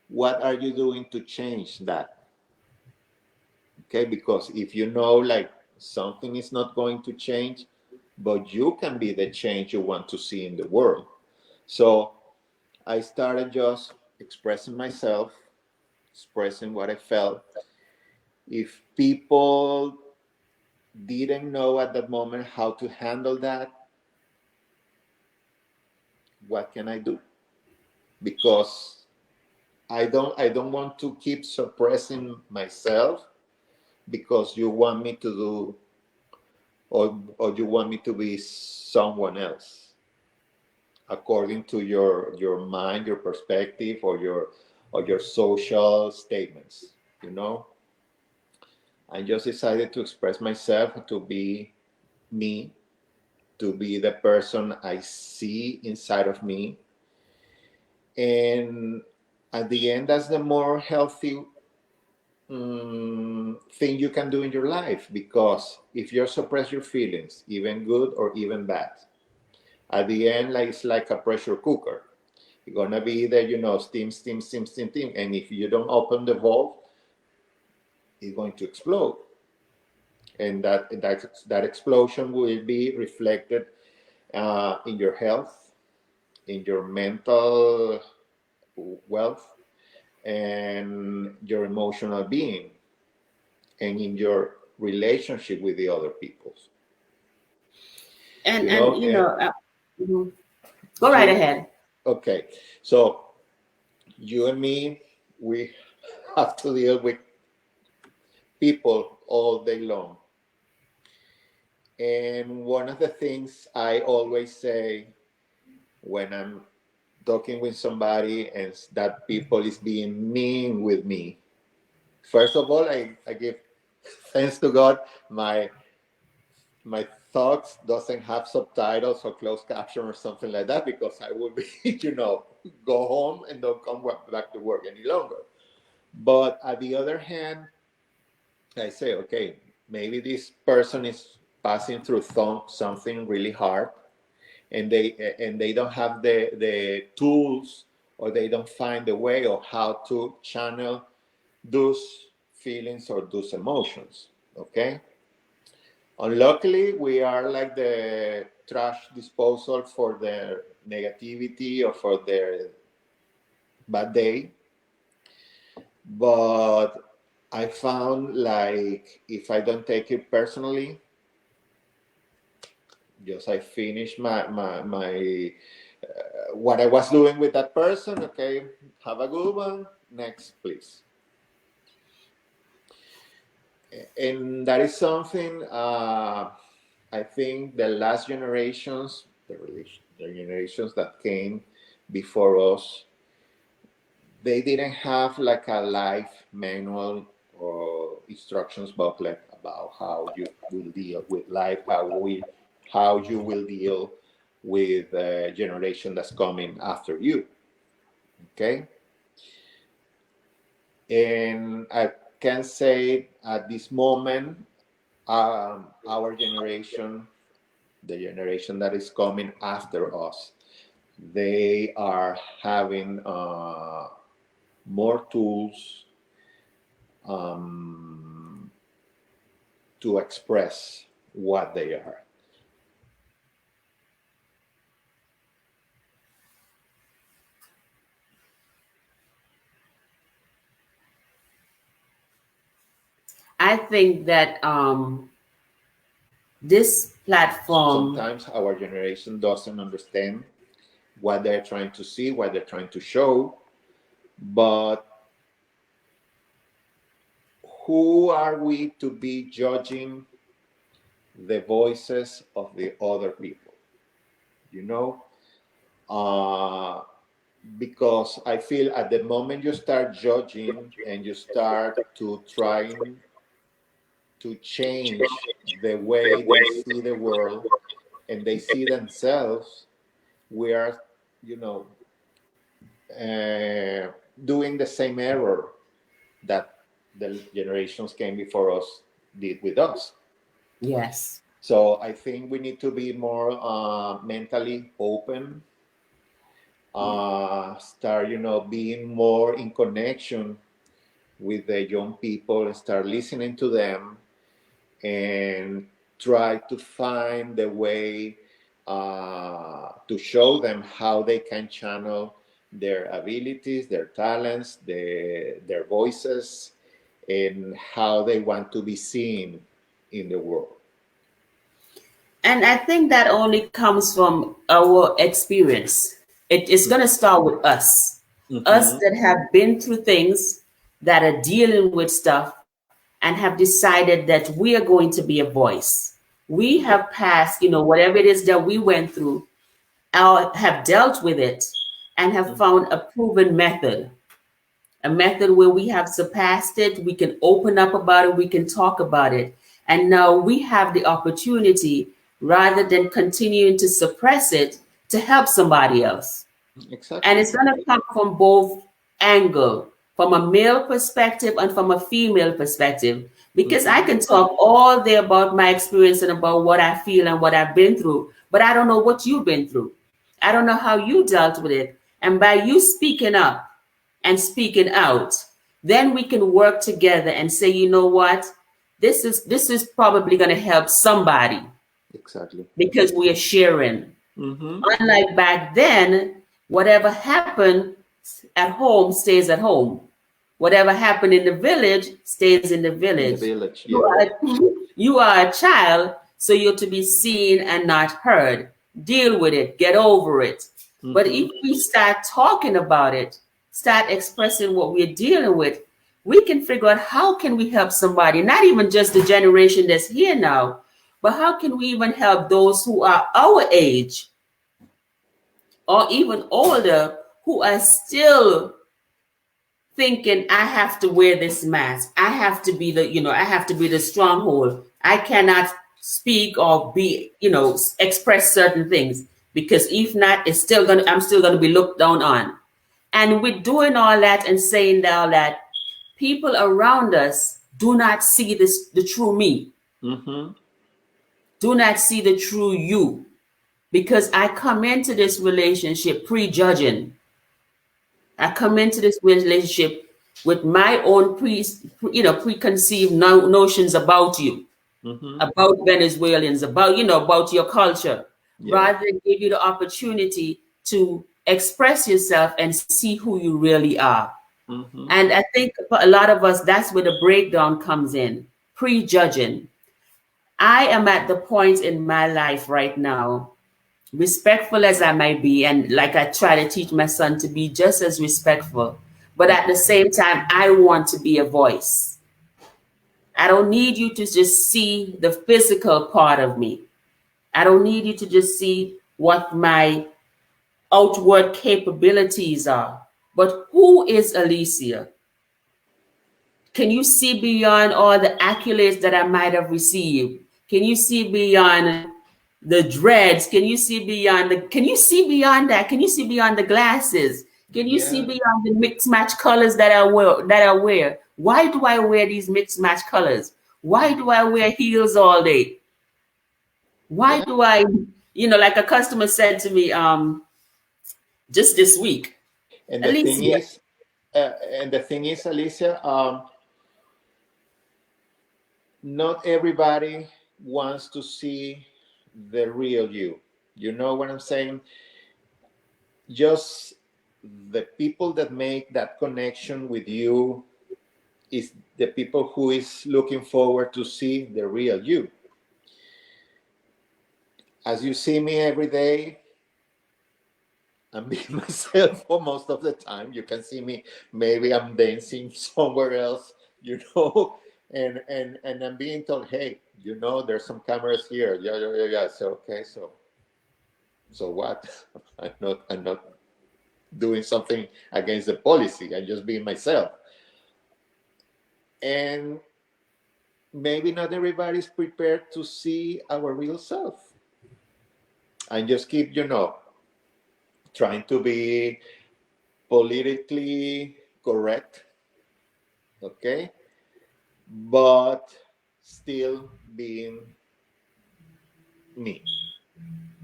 what are you doing to change that? Okay, because if you know like something is not going to change, but you can be the change you want to see in the world. So I started just expressing myself, expressing what I felt. If people didn't know at that moment how to handle that, what can I do? Because I don't want to keep suppressing myself because you want me to do, or you want me to be someone else according to your mind, your perspective, or your social statements. You know, I just decided to express myself, to be me, to be the person I see inside of me. And at the end, that's the more healthy thing you can do in your life, because if you suppress your feelings, even good or even bad, at the end, like it's like a pressure cooker. You're gonna be either steam, steam, steam, steam, steam, and if you don't open the valve, it's going to explode, and that explosion will be reflected in your health, in your mental wealth, and your emotional being, and in your relationship with the other people. And You and know, you and know, mhm. Go right you ahead. okay. So you and me, we have to deal with people all day long. And one of the things I always say when I'm talking with somebody and that people is being mean with me, first of all, I give thanks to God, my thoughts doesn't have subtitles or closed caption or something like that, because I would be, go home and don't come back to work any longer. But at the other hand, I say, okay, maybe this person is passing through something really hard, and they don't have the tools, or they don't find the way of how to channel those feelings or those emotions. Okay, Unluckily, we are like the trash disposal for their negativity or for their bad day. But I found like if I don't take it personally, just I finish my what I was doing with that person. Okay, have a good one. Next, please. And that is something I think the last generations, the generations that came before us, they didn't have like a life manual or instructions booklet about how you will deal with life, how you will deal with a generation that's coming after you. Okay, and I can say at this moment, our generation, the generation that is coming after us, they are having more tools um, to express what they are. I think that this platform, Sometimes our generation doesn't understand what they're trying to see, what they're trying to show, but who are we to be judging the voices of the other people? You know, uh, because I feel at the moment you start judging and you start to trying to change the way they see the world and they see themselves, we are, you know, uh, doing the same error that the generations came before us did with us. yes. So I think we need to be more mentally open, start, you know, being more in connection with the young people, start listening to them, and try to find the way to show them how they can channel their abilities, their talents, their voices, and how they want to be seen in the world. And I think that only comes from our experience. It's going to start with us Mm-hmm. that have been through things, that are dealing with stuff, and have decided that we are going to be a voice. We have passed, whatever it is that we went through, have dealt with it, and have found a proven method, a method where we have surpassed it. We can open up about it, we can talk about it. And now we have the opportunity, rather than continuing to suppress it, to help somebody else. And Exactly. it's going to come from both angle, from a male perspective and from a female perspective. Because I Mm-hmm. can talk all day about my experience and about what I feel and what I've been through, but I don't know what you've been through. I don't know how you dealt with it. And by you speaking up and speaking out, then we can work together and say, you know what? This is probably going to help somebody Exactly. because we are sharing. Mm-hmm. Unlike back then, whatever happened at home stays at home. Whatever happened in the village stays in the In the village. village, You yeah. are, you are a child, so you're to be seen and not heard. Deal with it, get over it. But Mm-hmm. if we start talking about it, start expressing what we're dealing with, we can figure out how can we help somebody, not even just the generation that's here now, but how can we even help those who are our age or even older who are still thinking, I have to wear this mask. I have to be I have to be the stronghold. I cannot speak or be, express certain things because if not, I'm still gonna be looked down on. And with doing all that and saying all that, people around us do not see the true me, Mm-hmm. do not see the true you. Because I come into this relationship prejudging. I come into this relationship with my own preconceived notions about you. Mm-hmm. about Venezuelans, about about your culture, Yeah. rather than give you the opportunity to express yourself and see who you really are. Mm-hmm. And I think for a lot of us, that's where the breakdown comes in, prejudging. I am at the point in my life right now, respectful as I might be, and like I try to teach my son to be just as respectful, but at the Mm-hmm. same time, I want to be a voice. I don't need you to just see the physical part of me. I don't need you to just see what my outward capabilities are. But who is Alicia? Can you see beyond all the accolades that I might have received? Can you see beyond the dreads? Can you see beyond that? Can you see beyond the glasses? Can you see Yeah. beyond the mixed match colors that I wear? Why do I wear these mixed match colors? Why do I wear heels all day? Why Yeah. do I, like a customer said to me just this week, And the thing Alicia, is, Alicia, not everybody wants to see the real you. You know what I'm saying? Just the people that make that connection with you is the people who is looking forward to see the real you. As you see me every day, I'm being myself for most of the time. You can see me, maybe I'm dancing somewhere else, and I'm being told, hey, there's some cameras here. Yeah, yeah, yeah, yeah. So okay, so what? I'm not doing something against the policy. I'm just being myself. And maybe not everybody's prepared to see our real self. And just keep, trying to be politically correct, okay? But still being me,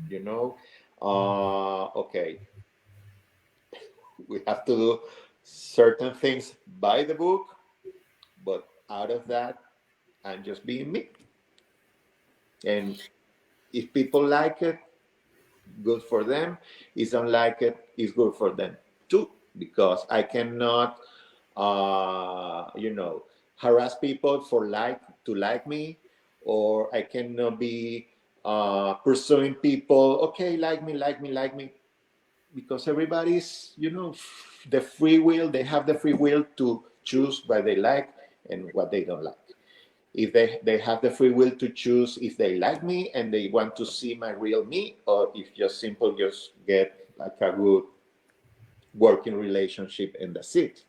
you know? Okay, we have to do certain things by the book, but out of that, I'm just being me. And if people like it, good for them. If don't like it, it's good for them too, because I cannot, harass people for to like me, or I cannot be pursuing people. Okay, like me, like me, like me, because everybody's, the free will. They have the free will to choose what they like and what they don't like. If they have the free will to choose if they like me and they want to see my real me, or if just get like a good working relationship and that's it.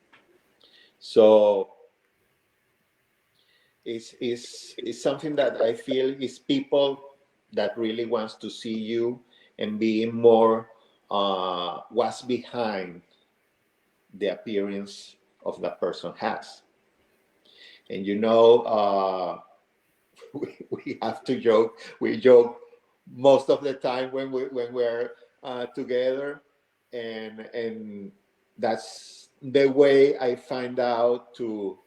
So it's something that I feel is people that really wants to see you and being more what's behind the appearance of that person has. And we have to joke. We joke most of the time when we're together, and that's the way I find out to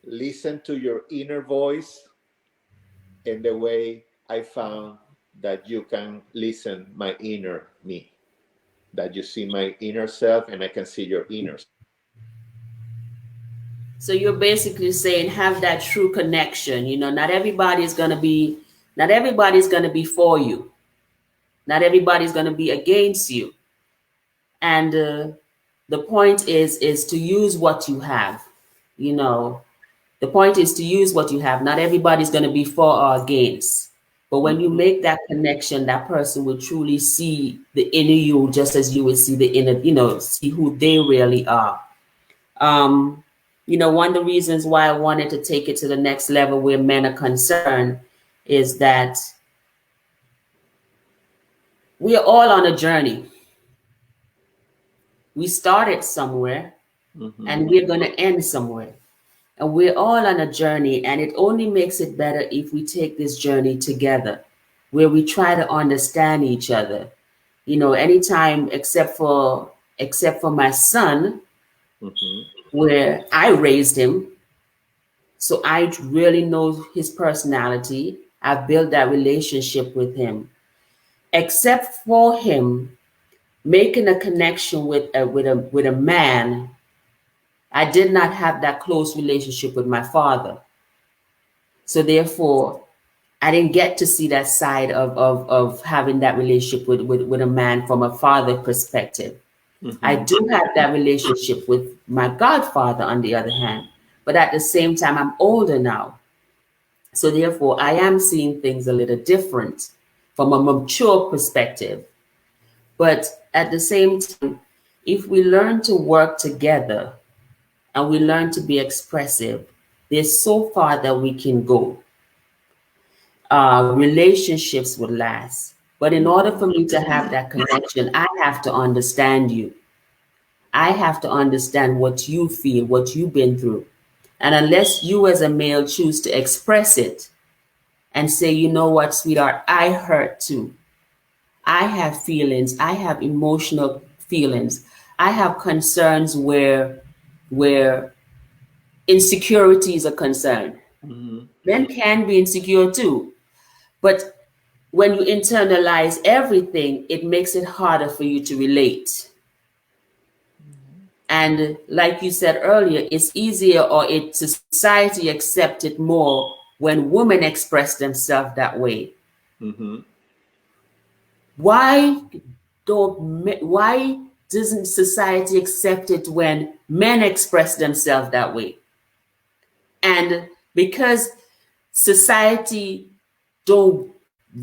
listen to your inner voice, and the way I found that you can listen my inner me, that you see my inner self and I can see your inner self. so you're basically saying have that true connection. Not everybody's gonna be for you. Not everybody's gonna be against you. And the point is to use what you have. You know, the point is to use what you have. Not everybody's gonna be for or against. But when you Mm-hmm. make that connection, that person will truly see the inner you just as you would see the inner, see who they really are. Um, one of the reasons why I wanted to take it to the next level where men are concerned is that we are all on a journey. We started somewhere Mm-hmm. and we're going to end somewhere. And we're all on a journey, and it only makes it better if we take this journey together, where we try to understand each other. Anytime except for my son, Mm-hmm. where I raised him, So I really know his personality. I've built that relationship with him. Except for him making a connection with a man, I did not have that close relationship with my father. So therefore, I didn't get to see that side of having that relationship with a man from a father perspective. I Mm-hmm. do have that relationship with my godfather, on the other hand, but at the same time, I'm older now. So therefore, I am seeing things a little different from a mature perspective. But at the same time, if we learn to work together and we learn to be expressive, there's so far that we can go. Relationships would last. But in order Mm-hmm. for me to have that connection, I have to understand you. I have to understand what you feel, what you've been through. And unless you as a male choose to express it and say, you know what, sweetheart, I hurt too. I have feelings. I have emotional feelings. I have concerns where insecurities are concerned. Mm-hmm. Men can be insecure too. But when you internalize everything, it makes it harder for you to relate. And like you said earlier, it's easier or it society accepts it more when women express themselves that way. Mm-hmm. Why why doesn't society accept it when men express themselves that way? And because society don't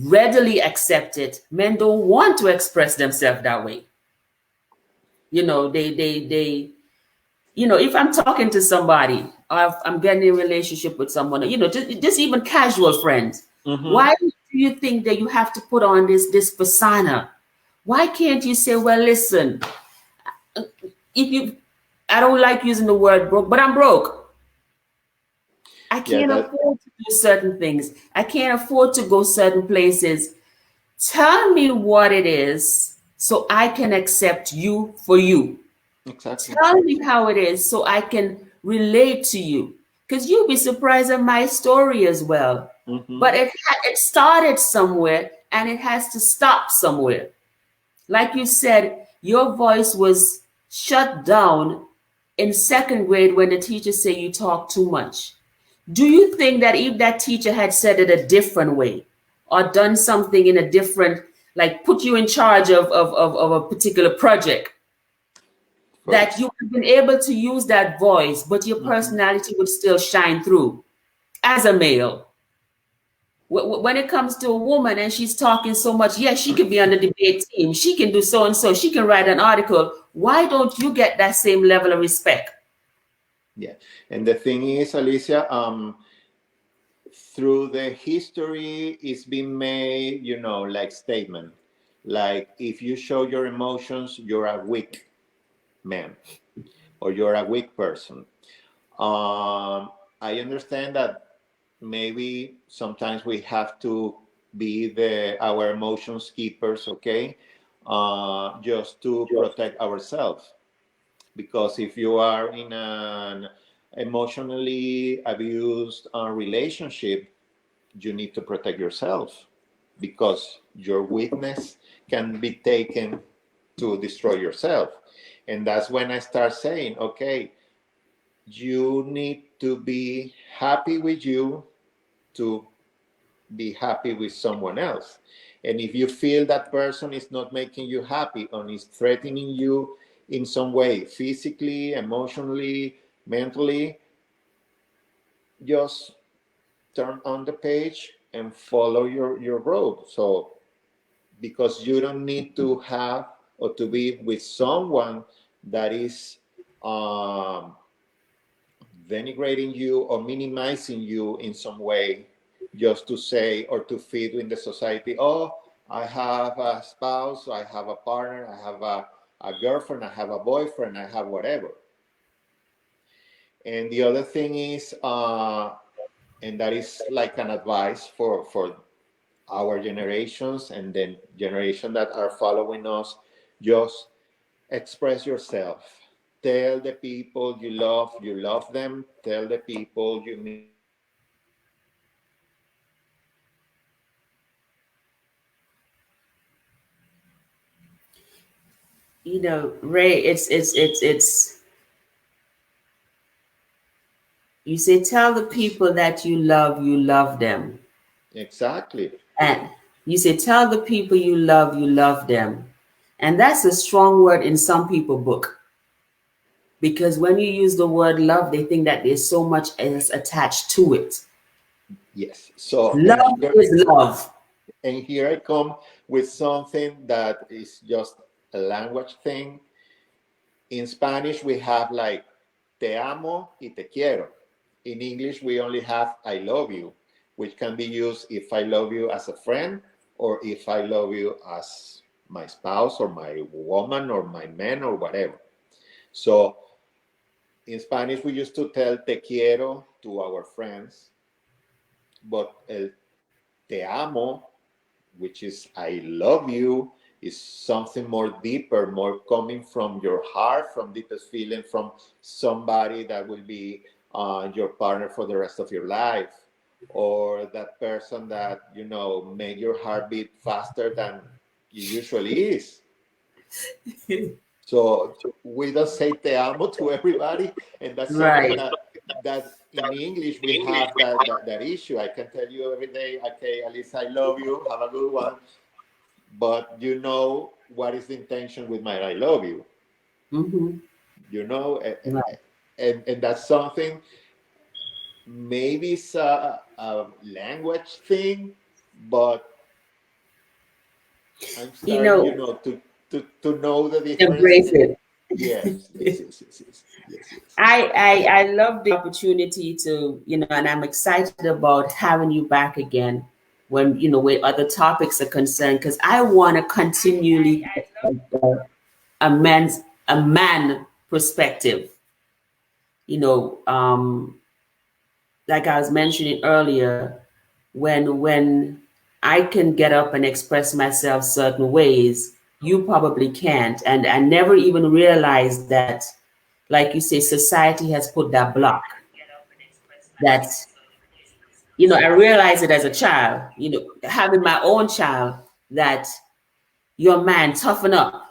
readily accept it, men don't want to express themselves that way. They if I'm talking to somebody or if I'm getting in a relationship with someone, just even casual friends, Mm-hmm. why do you think that you have to put on this persona? Why can't you say, well, listen, if you I don't like using the word broke, but I'm broke. I Yeah, can't that afford to do certain things. I can't afford to go certain places. Tell me what it is so I can accept you for you. exactly. Tell me how it is so I can relate to you. Because you'll be surprised at my story as well. Mm-hmm. But it started somewhere and it has to stop somewhere. Like you said, your voice was shut down in second grade when the teacher said you talk too much. Do you think that if that teacher had said it a different way or done something in a different, like put you in charge of a particular project, Of that course. you would have been able to use that voice, but your Mm-hmm. personality would still shine through as a male? When it comes to a woman and she's talking so much, yes, she could be on the debate team. She can do so and so. She can write an article. Why don't you get that same level of respect? Yeah. And the thing is, Alicia, through the history, it's been made, like statement. Like if you show your emotions, you're a weak man or you're a weak person. I understand that maybe sometimes we have to be our emotions keepers, okay, just to protect ourselves. Because if you are in an emotionally abused relationship, you need to protect yourself because your weakness can be taken to destroy yourself. And that's when I start saying, okay, you need to be happy with you to be happy with someone else. And if you feel that person is not making you happy or is threatening you in some way, physically, emotionally, mentally, just turn on the page and follow your road. So, because you don't need to have or to be with someone that is um, denigrating you or minimizing you in some way just to say or to feed in the society, oh, I have a spouse, I have a partner, I have a girlfriend, I have a boyfriend, I have whatever. And the other thing is, and that is like an advice for our generations and then generation that are following us, just express yourself. tell the people you love them. Tell the people you miss them. Tell the people you love them. Tell the people you miss them. You know, Ray, it's you say tell the people that you love them. Exactly. And you say tell the people you love them. And that's a strong word in some people book. Because when you use the word love, they think that there's so much else attached to it. Yes. So, Love is love. and here I come with something that is just a language thing. In Spanish, we have like te amo y te quiero. In English, we only have I love you, which can be used if I love you as a friend or if I love you as my spouse or my woman or my man or whatever. So in Spanish, we used to tell te quiero to our friends, but el te amo, which is I love you, is something more deeper, more coming from your heart, from deepest feeling, from somebody that will be your partner for the rest of your life, or that person that make your heart beat faster than it usually is. So we don't say te amo to everybody, and that's something Right. that in English we have that issue. I can tell you every day, okay, at least I love you, have a good one, but you know what is the intention with my I love you, Mm-hmm. you know, Right. and that's something maybe it's a language thing, but I'm You starting, know, to know the difference. embrace And it. yes, yes, yes, yes, yes, yes, yes. I love the opportunity to, and I'm excited about having you back again when, where other topics are concerned, because I want to continually get a man's a man perspective. You know, like I was mentioning earlier, when I can get up and express myself certain ways, you probably can't. And I never even realized that, like you say, society has put that block. That's, I realized it as a child, having my own child, that your man, toughen up.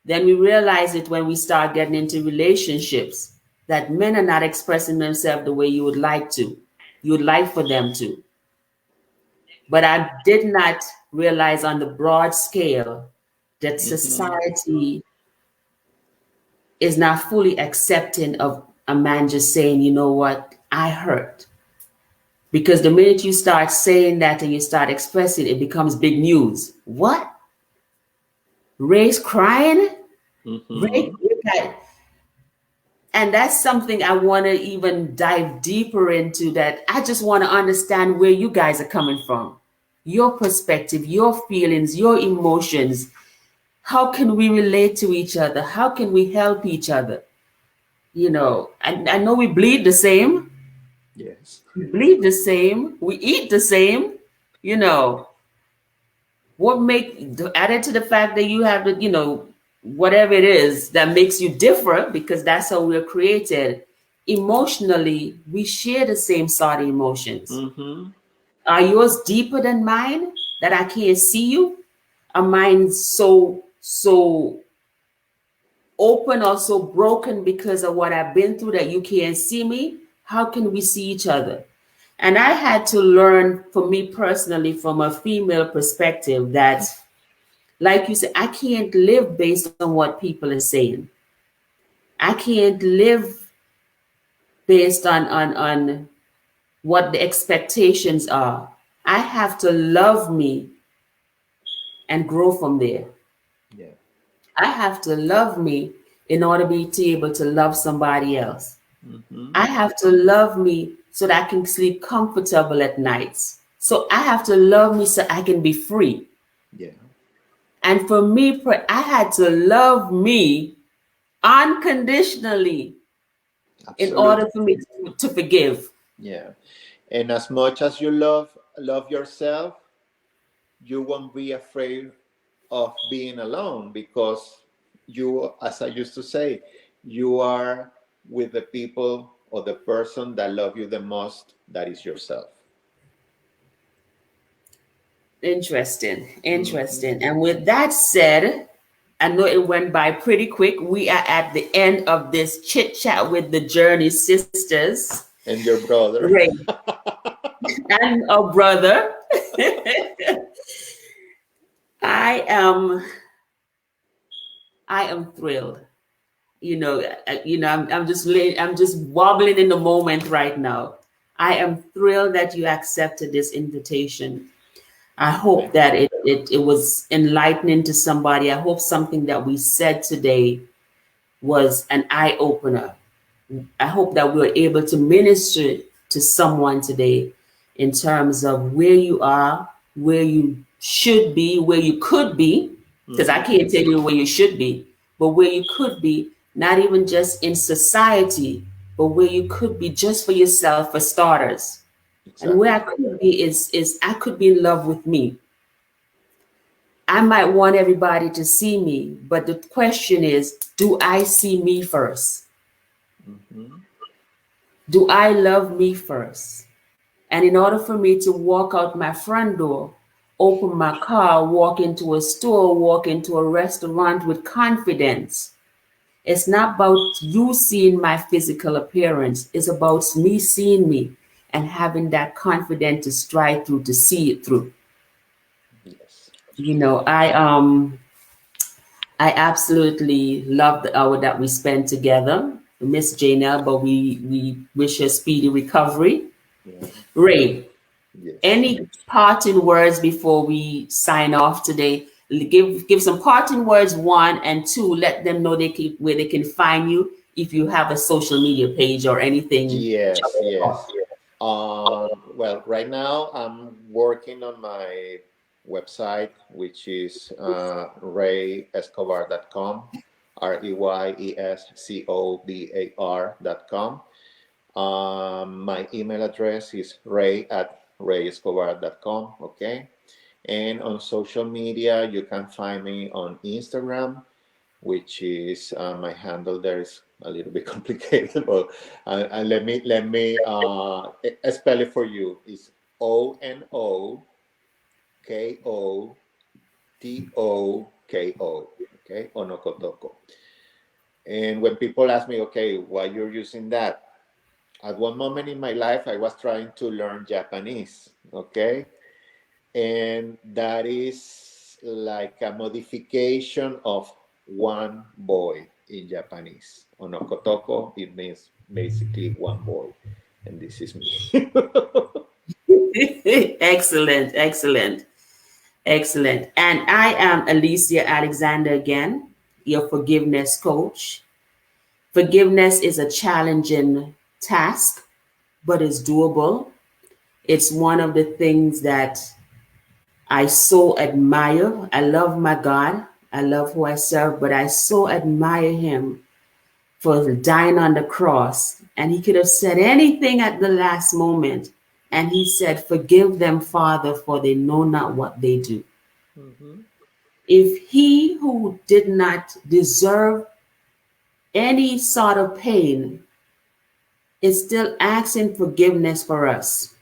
Then we realize it when we start getting into relationships that men are not expressing themselves the way you would like to. You would like for them to. But I did not realize on the broad scale that Hmm. society is not fully accepting of a man just saying, you know what, I hurt. Because the minute you start saying that and you start expressing it, it becomes big news. What? Ray's crying? Ray, Hmm. and that's something I want to even dive deeper into, that I just want to understand where you guys are coming from. Your perspective, your feelings, your emotions. How can we relate to each other? How can we help each other? I know we bleed the same. Yes. We bleed the same. We eat the same. You know, what added to the fact that you have the, whatever it is that makes you different, because that's how we're created. Emotionally, we share the same sort of emotions. Hmm. Are yours deeper than mine that I can't see you? Are mine so open or so broken because of what I've been through that you can't see me? How can we see each other? And I had to learn, for me personally, from a female perspective, that, like you said, I can't live based on what people are saying. I can't live based on what the expectations are. I have to love me and grow from there. Yeah. I have to love me in order to be able to love somebody else. Hmm. I have to love me so that I can sleep comfortable at nights. So I have to love me so I can be free. Yeah. And for me, I had to love me unconditionally in order Absolutely. for me to forgive. Yeah. And as much as you love yourself, you won't be afraid of being alone because you, as I used to say, you are with the people or the person that love you the most, that is yourself. Interesting. Mhm. Interesting. And with that said, I know it went by pretty quick. We are at the end of this chit chat with the Journey Sisters. And your brother. Ray and a brother. I am I am thrilled. I'm just wobbling in the moment right now. I am thrilled that you accepted this invitation. I hope Thank that it was enlightening to somebody. I hope something that we said today was an eye opener. I hope that we were able to minister to someone today in terms of where you are, where you should be, where you could be, because I Mhm. can't tell you where you should be, but where you could be, not even just in society, but where you could be just for yourself, for starters. And where Exactly. I could be is I could be in love with me. I might want everybody to see me, but the question is, do I see me first? Mhm. Do I love me first? And in order for me to walk out my front door, open my car, walk into a store, walk into a restaurant with confidence, it's not about you seeing my physical appearance. It's about me seeing me and having that confidence to stride through, to see it through. Yes. You know, I absolutely love the hour that we spent together. Miss Janelle, but we wish her speedy recovery. Yeah. Ray, Yes. any parting words before we sign off today? Give some parting words, one, and two, let them know where they can find you if you have a social media page or anything. Yes. Yes. Well, right now I'm working on my website, which is reyescobar.com, REYESCOBAR.com. My email address is ray@reyescobar.com. Okay. And on social media, you can find me on Instagram, which is my handle there is a little bit complicated, but let me spell it for you. It's ONOKOTOKO. Okay, Onokotoko. And when people ask me, okay, why you're using that? At one moment in my life, I was trying to learn Japanese. Okay, and that is like a modification of one boy in Japanese. Onokotoko, it means basically one boy, and this is me. Excellent, excellent, excellent. And I am Alicia Alexander again, your forgiveness coach. Forgiveness is a challenging task, but it's doable. It's one of the things that I so admire. I love my God. I love who I serve, but I so admire him for dying on the cross. And he could have said anything at the last moment. And he said, "Forgive them, Father, for they know not what they do." Mhm. If he who did not deserve any sort of pain is still asking forgiveness for us,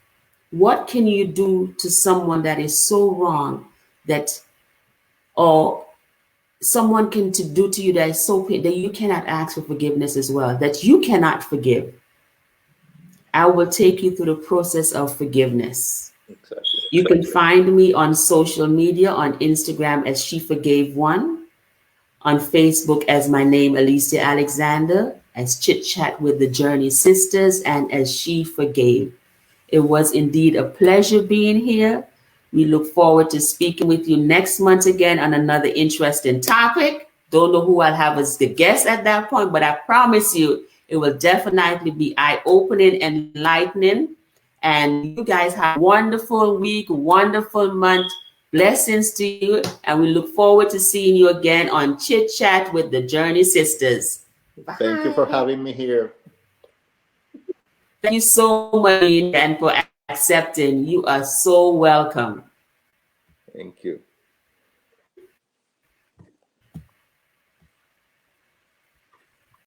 what can you do to someone that is so wrong that, or someone can to do to you that is so pain that you cannot ask for forgiveness as well, that you cannot forgive? I will take you through the process of forgiveness. Exactly. You can find me on social media on Instagram as She Forgave One, on Facebook as my name, Alicia Alexander, as Chit Chat with the Journey Sisters, and as She Forgave. It was indeed a pleasure being here. We look forward to speaking with you next month again on another interesting topic. Don't know who I'll have as the guest at that point, but I promise you it will definitely be eye-opening, enlightening. And you guys have a wonderful week, wonderful month. Blessings to you. And we look forward to seeing you again on Chit Chat with the Journey Sisters. Thank you for Bye. having me here. Thank you so much and for accepting. You are so welcome. Thank you.